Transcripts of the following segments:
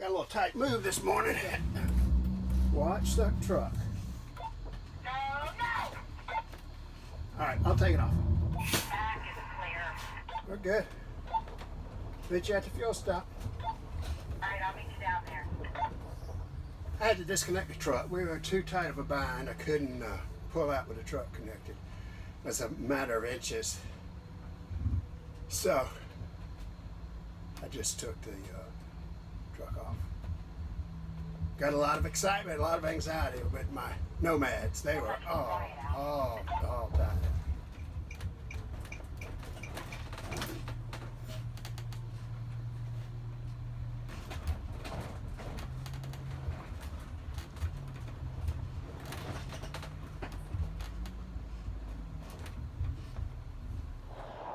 Got a little tight move this morning. Watch the truck. No. All right, I'll take it off. Back is clear. We're good. Meet you at the fuel stop. All right, I'll meet you down there. I had to disconnect the truck. We were too tight of a bind. I couldn't pull out with the truck connected. It's a matter of inches. So I just took the truck off. Got a lot of excitement, a lot of anxiety with my nomads. They were all tied.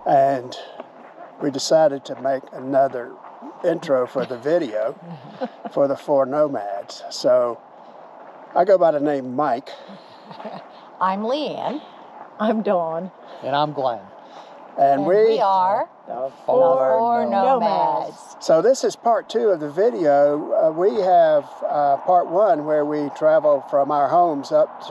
And we decided to make another intro for the video for the 4 nomads. So I go by the name Mike. I'm Leanne. I'm Dawn. And I'm Glenn. And we are The the 4 nomads. So this is part 2 of the video. We have part 1 where we travel from our homes up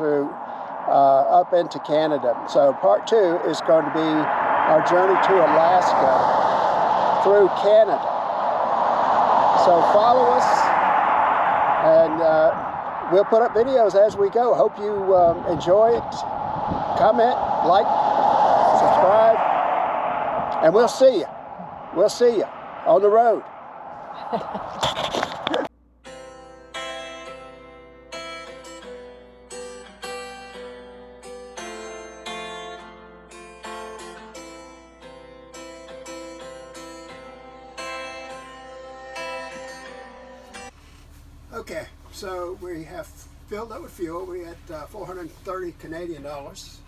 into Canada. So part 2 is going to be our journey to Alaska through Canada. So follow us, and we'll put up videos as we go. Hope you enjoy it. Comment, like, subscribe, and we'll see you. We'll see you on the road. Okay, so we have filled up with fuel. We had 430 Canadian dollars.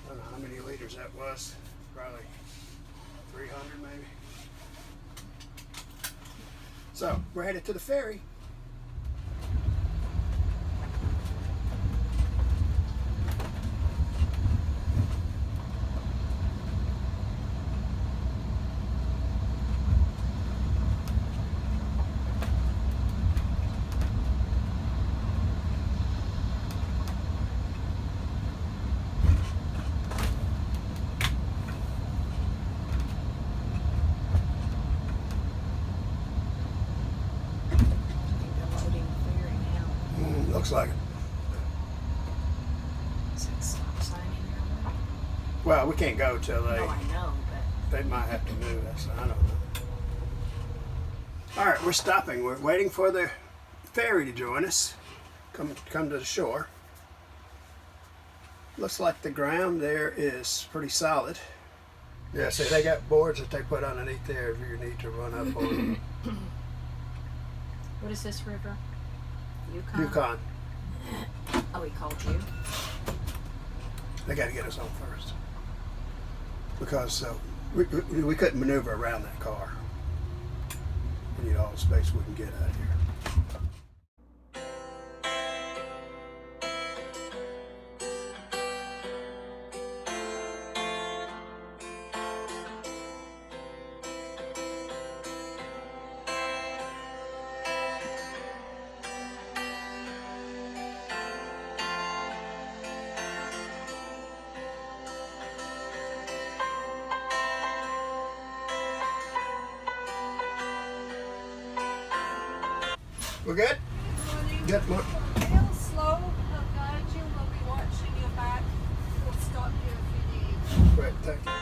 I don't know how many liters that was. Probably 300 maybe. So we're headed to the ferry. Looks like it. Is that stop sign in there? Well, we can't go till they Oh, I know, they might have to move us. I don't know. All right, we're stopping. We're waiting for the ferry to join us. Come to the shore. Looks like the ground there is pretty solid. Yeah, see, they got boards that they put underneath there if you need to run up on them. What is this river? Yukon? Yukon. Oh, he called you? They got to get us on first because we couldn't maneuver around that car. We need all the space we can get out of here. We're good? Good morning. A little slow, I'll guide you. We'll be watching your back. We'll stop you if you need. Great, thank you.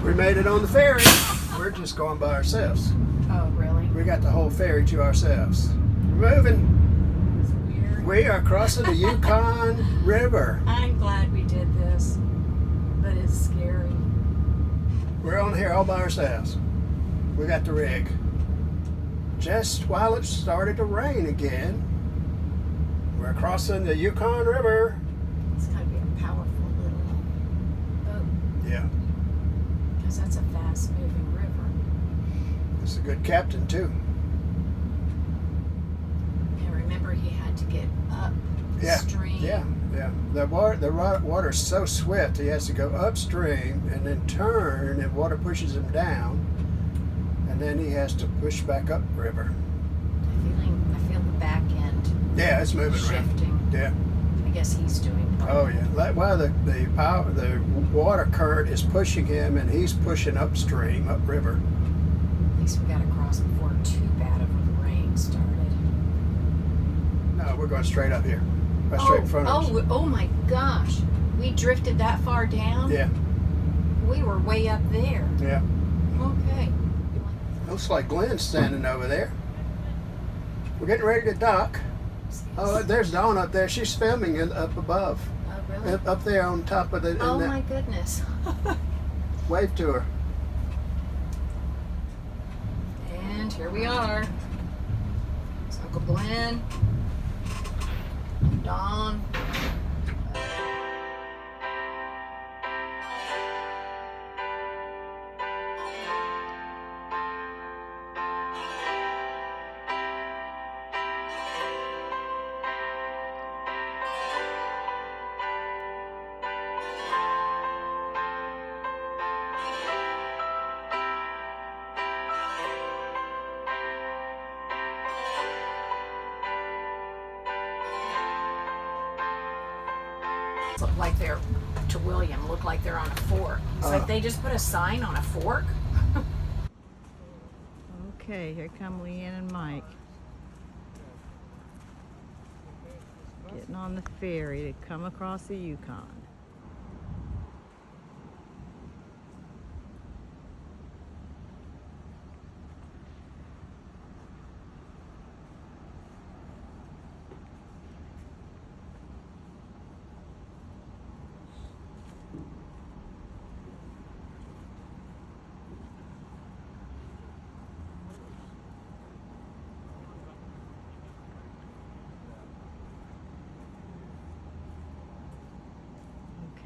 We made it on the ferry. We're just going by ourselves. Oh, really? We got the whole ferry to ourselves. We're moving. It's weird. We are crossing the Yukon River. I'm glad we did this. we're on here all by ourselves. We got the rig. Just while it started to rain again, we're crossing the Yukon River. It's got to be a powerful little boat Yeah, because that's a fast-moving river. it's a good captain too. And remember, he had to get upstream. Yeah. The water's so swift, he has to go upstream and then turn, and water pushes him down, and then he has to push back up river. I feel the back end Yeah, it's moving shifting. around. Yeah. I guess he's doing part. Oh yeah. Well, the water current is pushing him, and he's pushing upstream, upriver. At least we got across before too bad of the rain started. No, we're going straight up here. Right straight in front of us. Oh my gosh. We drifted that far down? Yeah. We were way up there. Yeah. Okay. Looks like Glenn's standing over there. We're getting ready to dock. Oh, there's Dawn up there. She's filming it up above. Oh, really? Up there on top of the. Oh my goodness. Wave to her. And here we are. It's Uncle Glenn. Dawn. Look like they're, to William, look like they're on a fork. It's like they just put a sign on a fork. Okay, here come Leanne and Mike. Getting on the ferry to come across the Yukon.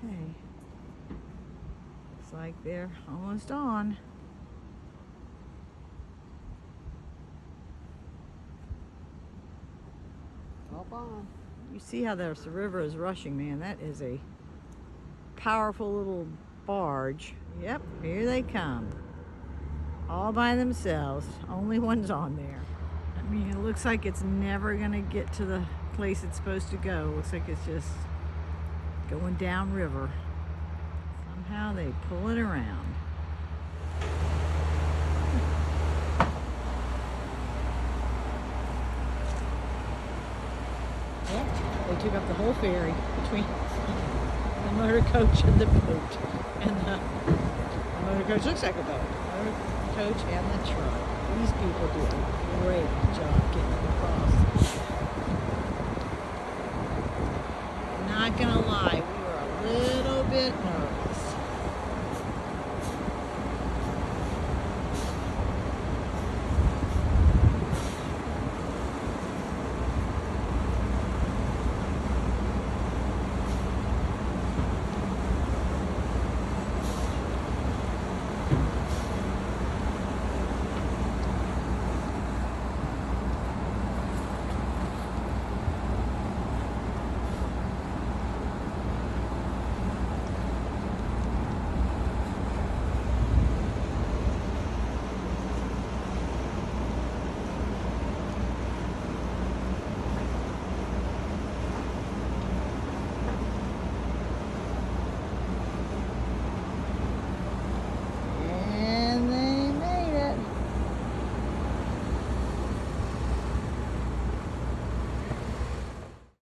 Okay, looks like they're almost on. Hop on. You see how the river is rushing, man. That is a powerful little barge. Yep, here they come. All by themselves. Only one's on there. I mean, it looks like it's never gonna get to the place it's supposed to go. It looks like it's just going down river. Somehow they pull it around. Yeah, they took up the whole ferry between the motor coach and the boat. And the motor coach looks like a boat. Motor coach and the truck. These people do a great job getting across. Not gonna lie.